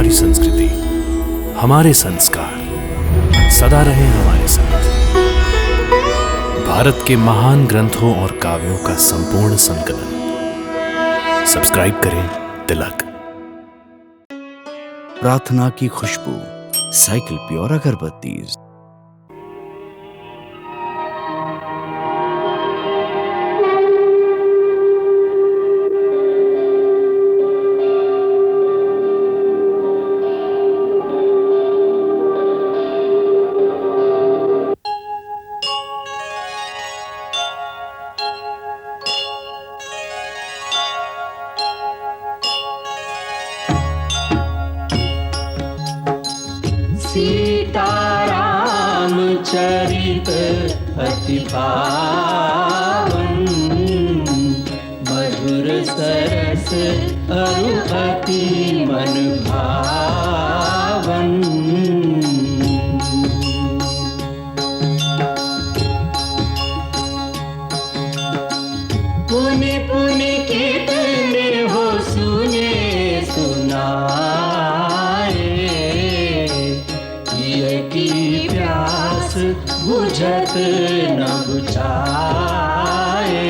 हमारी संस्कृति, हमारे संस्कार सदा रहे हमारे साथ। भारत के महान ग्रंथों और काव्यों का संपूर्ण संकलन। सब्सक्राइब करें तिलक। प्रार्थना की खुशबू, साइकिल प्योर अगरबत्ती। सीताराम चरित अति पावन, मधुर सरस अरु अति मन भावन। पुनि पुनि कीर्तने हो सुने सुनाए, की प्यास बुझत न बुझाए।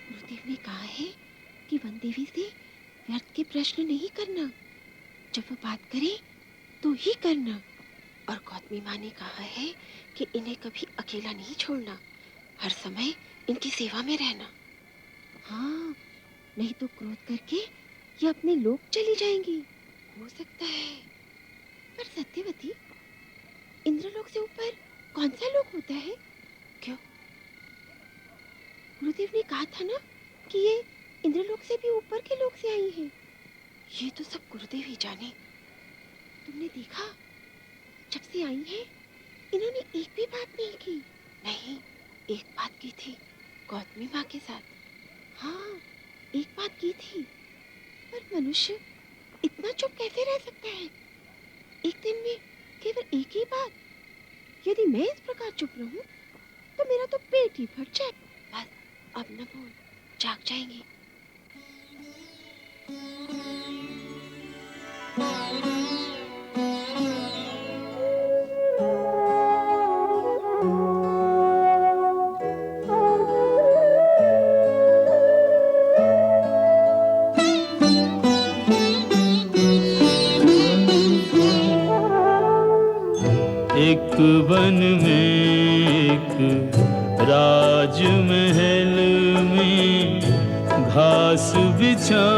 गुरुदेव ने कहा है कि वन देवी से व्यर्थ के प्रश्न नहीं करना, जब वो बात करे तो ही करना। और गौतमी माँ ने कहा है कि इन्हें कभी अकेला नहीं छोड़ना, हर समय इनकी सेवा में रहना। हाँ, नहीं तो क्रोध करके ये अपने लोक चली जाएंगी, हो सकता है। पर सत्यवती, इंद्रलोक से ऊपर कौन सा लोक होता है? क्यों? गुरुदेव ने कहा था ना कि ये इंद्रलोक से भी ऊपर के लोक से आई हैं। ये तो सब गुरुदेव ही जाने। तुमने देखा, जब से आई हैं इन्होंने एक भी बात नहीं की। नहीं, एक बात की थी गौतमी माँ के साथ। हाँ, एक बात की थी। पर मनुष्य इतना चुप कैसे रह सकता है? एक दिन में केवल एक ही बात। यदि मैं इस प्रकार चुप रहूं तो मेरा तो पेट ही फट जाए। बस अब न बोल, जाग जाएंगे। एक वन में एक राजमहल में, घास बिछा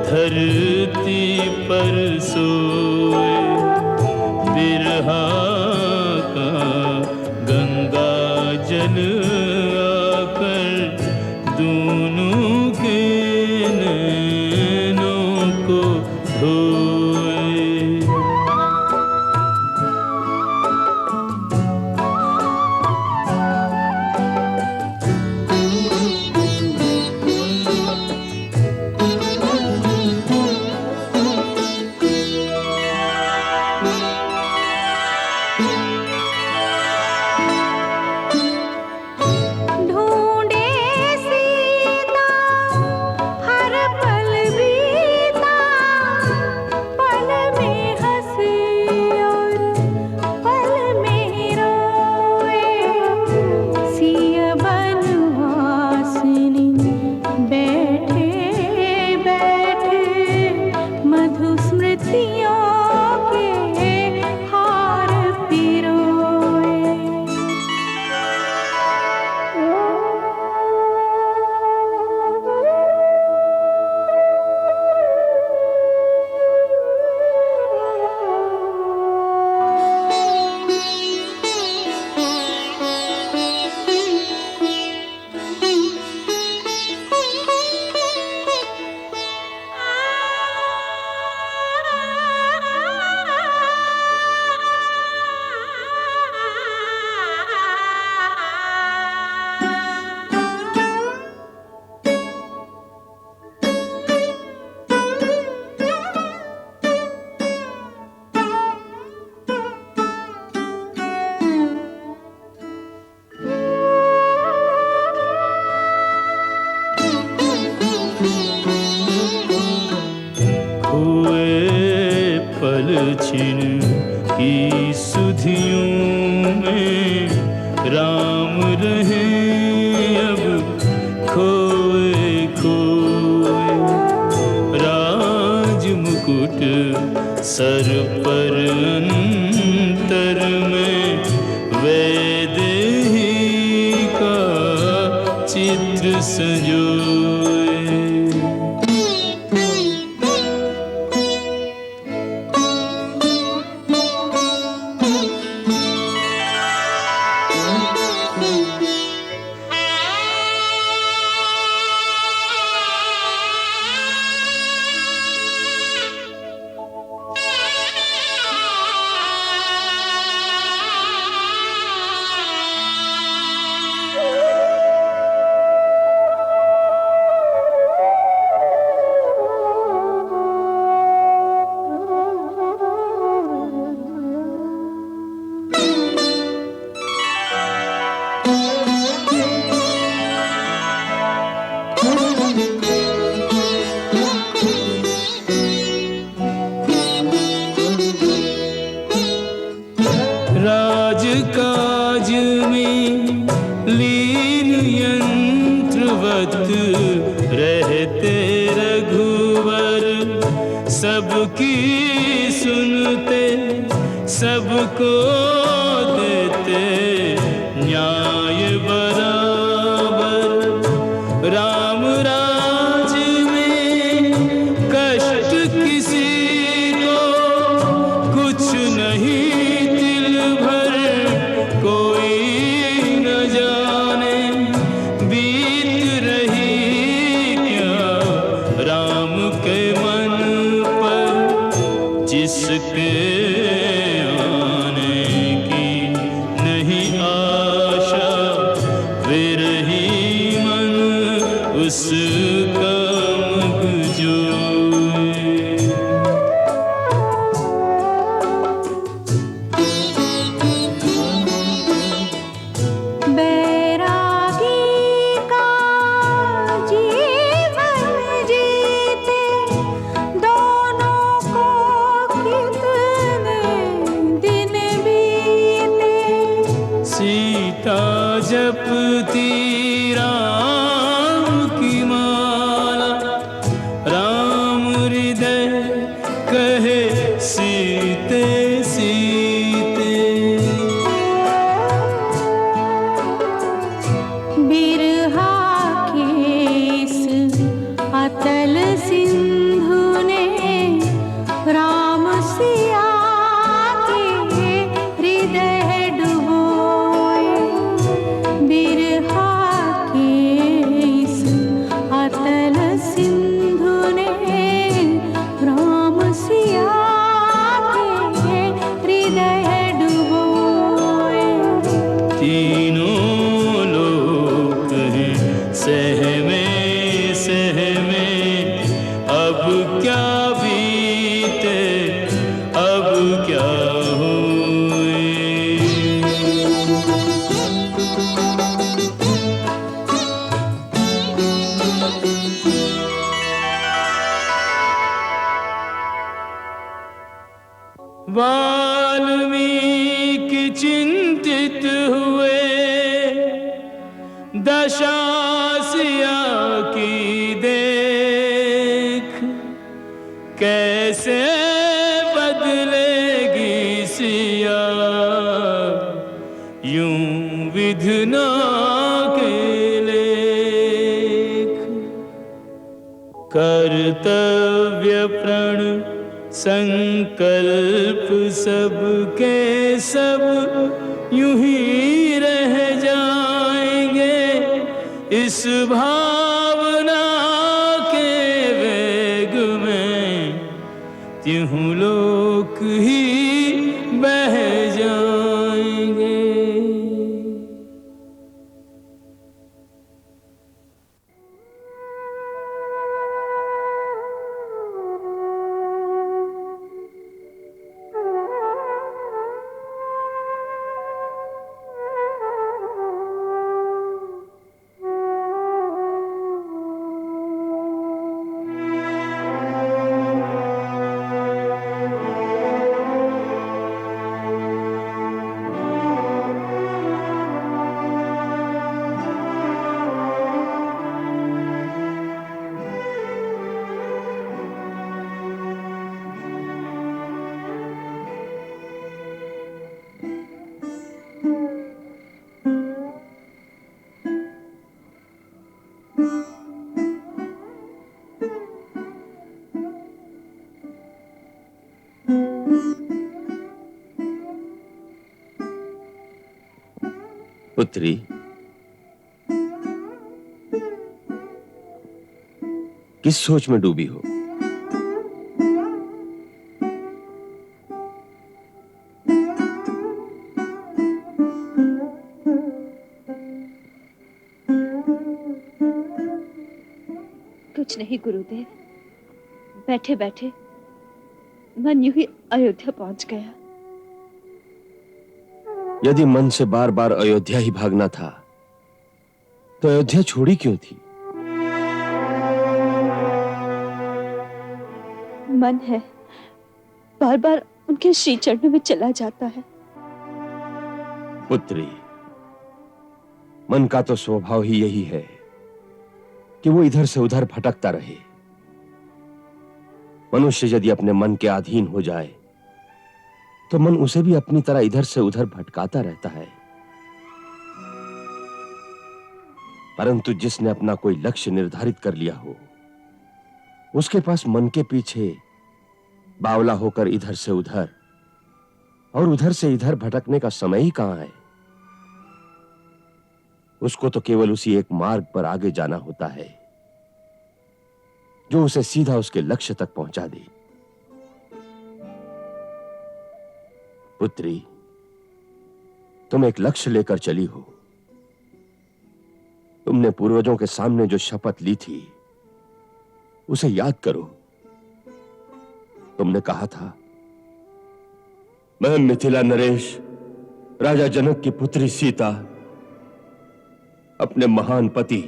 धरती पर सोए, बिरहा का गंगा जल आकर दोनों के नैनों को धोए। की सुधियों में राम रहे अब खोए खोए। राज मुकुट सर पर अंतर में वैदेही का चित्र संजोए। राजकाज में लीन यंत्रवत रहते रघुवर, सबकी सुनते सबको देते न्याय बराबर। राम राज में कष्ट किसी को कुछ नहीं, दिल भर कोई न जाने बीत रही क्या राम के मन पर, जिसके आने की नहीं आशा, विरही मन उसका मगजोए। बैरागी का जीवन जीते दोनों को कितने दिन बीते। सीता जपती राम की माला, राम हृदय कहे सीते सीते। बिरहा के इस अतल सिंधु ने राम सिया के हृदय डुबोए। बिरहा के इस अतल सिंधु ने राम सिया के हृदय डुबोए। तीनों लोग हैं सहमे सहमे, अब क्या बीते अब क्या होए। वाल्मीकि चिंतित हुए, दशा सिया की देख, कैसे बदलेगी सिया यूं विधना के लेख। कर्तव्य प्रण संकल्प सबके सब यूं ही रह जाएंगे, इस भावना के वेग में त्यों लोक ही बह जाएंगे। पुत्री, किस सोच में डूबी हो? कुछ नहीं गुरुदेव, बैठे बैठे मन यूं ही अयोध्या पहुंच गया। यदि मन से बार बार अयोध्या ही भागना था तो अयोध्या छोड़ी क्यों थी? मन है बार बार उनके श्री चरणों में चला जाता है। पुत्री, मन का तो स्वभाव ही यही है कि वो इधर से उधर भटकता रहे। मनुष्य यदि अपने मन के अधीन हो जाए तो मन उसे भी अपनी तरह इधर से उधर भटकाता रहता है। परंतु जिसने अपना कोई लक्ष्य निर्धारित कर लिया हो, उसके पास मन के पीछे बावला होकर इधर से उधर और उधर से इधर भटकने का समय ही कहां है। उसको तो केवल उसी एक मार्ग पर आगे जाना होता है जो उसे सीधा उसके लक्ष्य तक पहुंचा दे। पुत्री, तुम एक लक्ष्य लेकर चली हो। तुमने पूर्वजों के सामने जो शपथ ली थी उसे याद करो। तुमने कहा था, मैं मिथिला नरेश, राजा जनक की पुत्री सीता, अपने महान पति,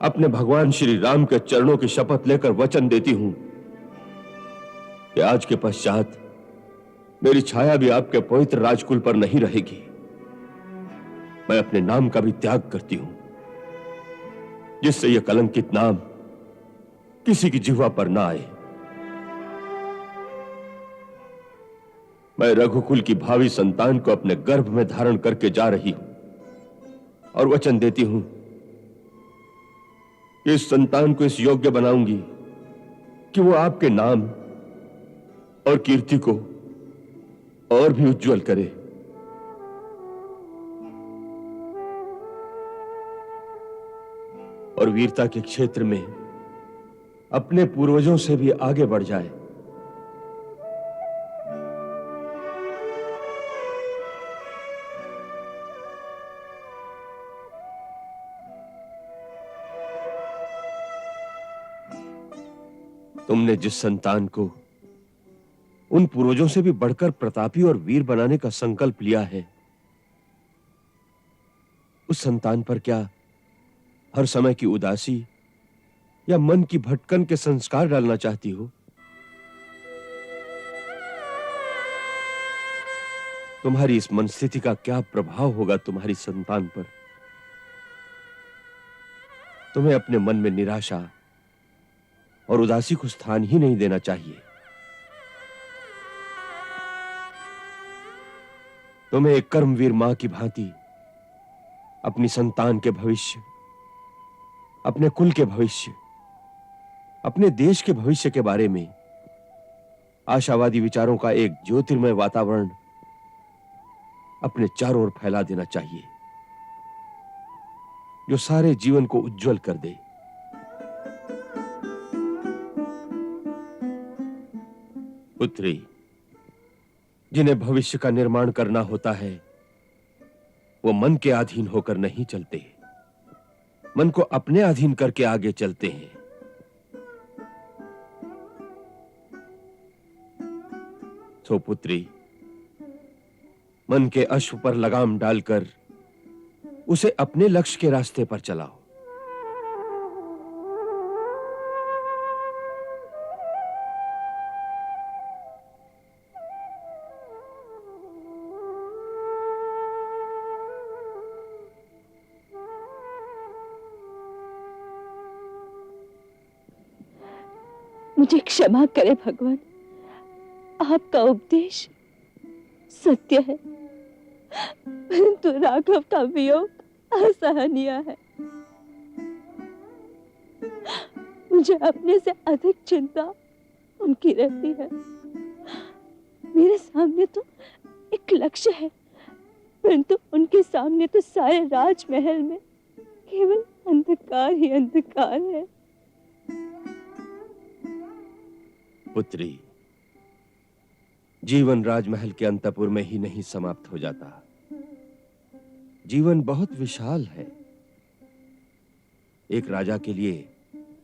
अपने भगवान श्री राम के चरणों की शपथ लेकर वचन देती हूं कि आज के पश्चात मेरी छाया भी आपके पवित्र राजकुल पर नहीं रहेगी। मैं अपने नाम का भी त्याग करती हूं, जिससे यह कलंकित नाम किसी की जिह्वा पर ना आए। मैं रघुकुल की भावी संतान को अपने गर्भ में धारण करके जा रही हूं और वचन देती हूं कि इस संतान को इस योग्य बनाऊंगी कि वो आपके नाम और कीर्ति को और भी उज्जवल करे। और वीरता के क्षेत्र में अपने पूर्वजों से भी आगे बढ़ जाए। तुमने जिस संतान को उन पूर्वजों से भी बढ़कर प्रतापी और वीर बनाने का संकल्प लिया है, उस संतान पर क्या हर समय की उदासी या मन की भटकन के संस्कार डालना चाहती हो? तुम्हारी इस मनस्थिति का क्या प्रभाव होगा तुम्हारी संतान पर? तुम्हें अपने मन में निराशा और उदासी को स्थान ही नहीं देना चाहिए। तुम्हें एक कर्मवीर मां की भांति अपनी संतान के भविष्य, अपने कुल के भविष्य, अपने देश के भविष्य के बारे में आशावादी विचारों का एक ज्योतिर्मय वातावरण अपने चारों ओर फैला देना चाहिए, जो सारे जीवन को उज्जवल कर दे। पुत्री, जिन्हें भविष्य का निर्माण करना होता है वो मन के अधीन होकर नहीं चलते, मन को अपने अधीन करके आगे चलते हैं। तो पुत्री, मन के अश्व पर लगाम डालकर उसे अपने लक्ष्य के रास्ते पर चलाओ। मुझे क्षमा करे भगवान, आपका उपदेश सत्य है, परंतु राघव का वियोग असहनीय है। मुझे अपने से अधिक चिंता उनकी रहती है। मेरे सामने तो एक लक्ष्य है, परंतु उनके सामने तो सारे राजमहल में केवल अंधकार ही अंधकार है। पुत्री, जीवन राजमहल के अंतपुर में ही नहीं समाप्त हो जाता। जीवन बहुत विशाल है। एक राजा के लिए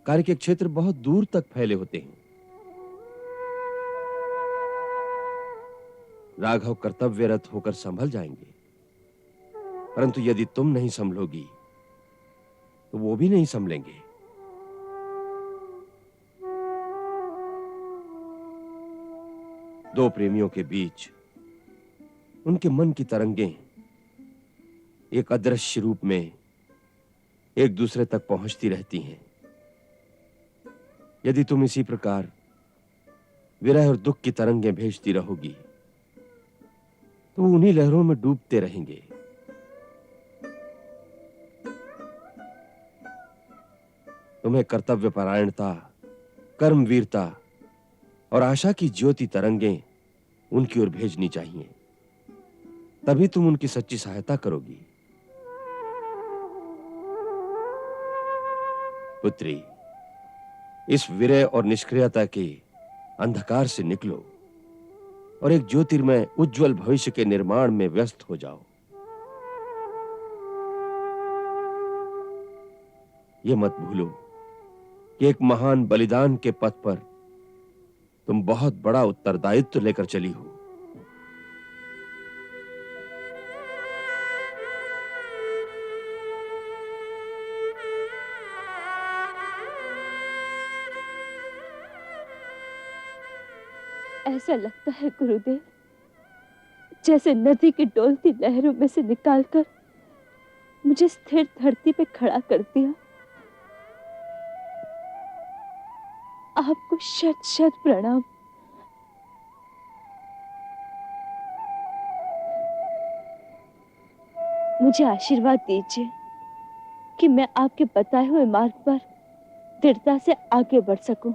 कार्य के क्षेत्र बहुत दूर तक फैले होते हैं। राघव कर्तव्यरत होकर संभल जाएंगे, परंतु यदि तुम नहीं संभलोगी तो वो भी नहीं संभलेंगे। दो प्रेमियों के बीच उनके मन की तरंगें एक अदृश्य रूप में एक दूसरे तक पहुंचती रहती हैं। यदि तुम इसी प्रकार विरह और दुख की तरंगें भेजती रहोगी तो वो उन्हीं लहरों में डूबते रहेंगे। तुम्हें कर्तव्य परायणता, कर्मवीरता और आशा की ज्योति तरंगें उनकी ओर भेजनी चाहिए, तभी तुम उनकी सच्ची सहायता करोगी। पुत्री, इस विरह और निष्क्रियता के अंधकार से निकलो और एक ज्योतिर्मय उज्जवल भविष्य के निर्माण में व्यस्त हो जाओ। ये मत भूलो कि एक महान बलिदान के पथ पर तुम बहुत बड़ा उत्तरदायित्व लेकर चली हो। ऐसा लगता है गुरुदेव, जैसे नदी की डोलती लहरों में से निकालकर मुझे स्थिर धरती पे खड़ा कर दिया। आपको शत शत प्रणाम। मुझे आशीर्वाद दीजिए कि मैं आपके बताए हुए मार्ग पर दृढ़ता से आगे बढ़ सकूं।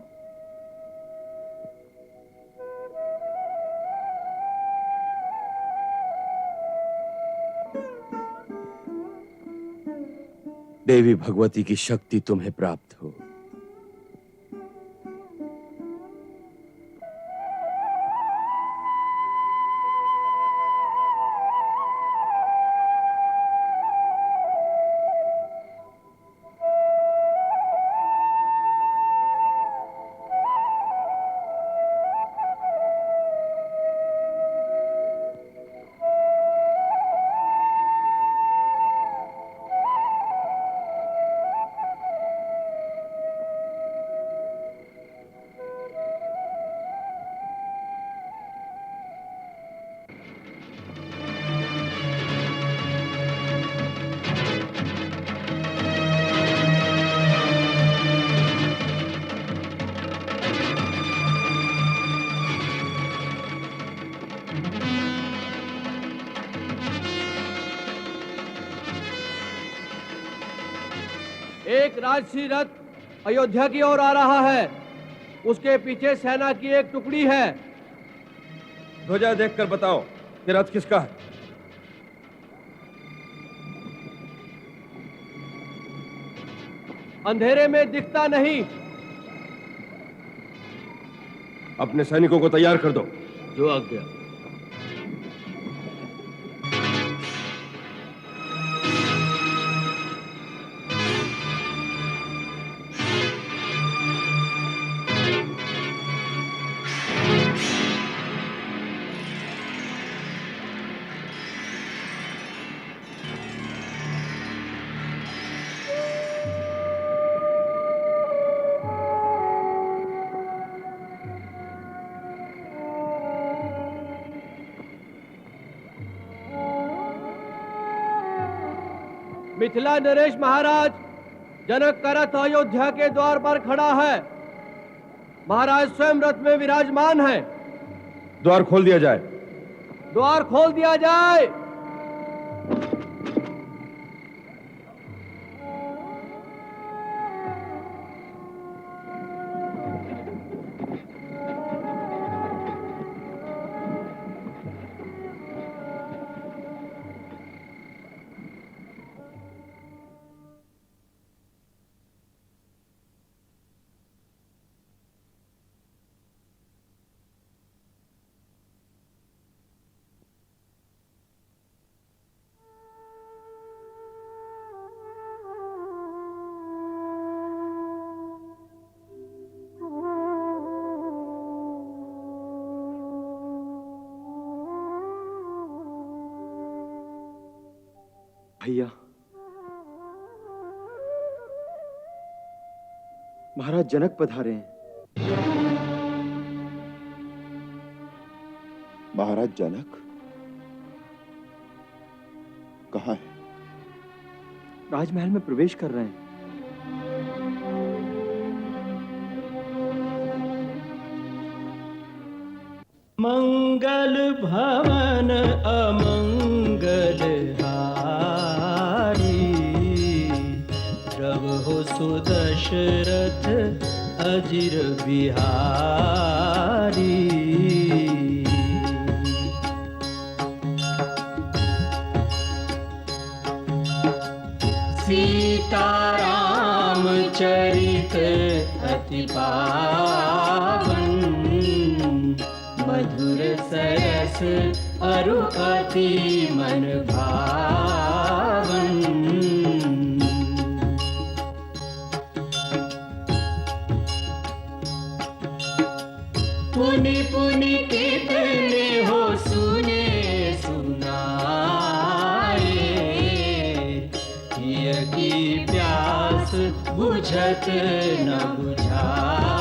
देवी भगवती की शक्ति तुम्हें प्राप्त हो। एक राजसी रथ अयोध्या की ओर आ रहा है। उसके पीछे सेना की एक टुकड़ी है। ध्वजा देखकर बताओ कि रथ किसका है। अंधेरे में दिखता नहीं। अपने सैनिकों को तैयार कर दो। जो आज्ञा। मिथिला नरेश महाराज, जनक का रथ अयोध्या के द्वार पर खड़ा है। महाराज स्वयं रथ में विराजमान है। द्वार खोल दिया जाए। द्वार खोल दिया जाए। भैया, महाराज जनक पधारे हैं। महाराज जनक कहाँ है? राजमहल में प्रवेश कर रहे हैं। मंगल भवन अमंगल हारी, प्रभु सुदशरथ अजिर बिहारी। सीताराम चरित अति पावन, मधुर सरस अरु अति मन भावन। पुनि पुनि कितने हो सुने सुनाए, की प्यास बुझत न बुझाए।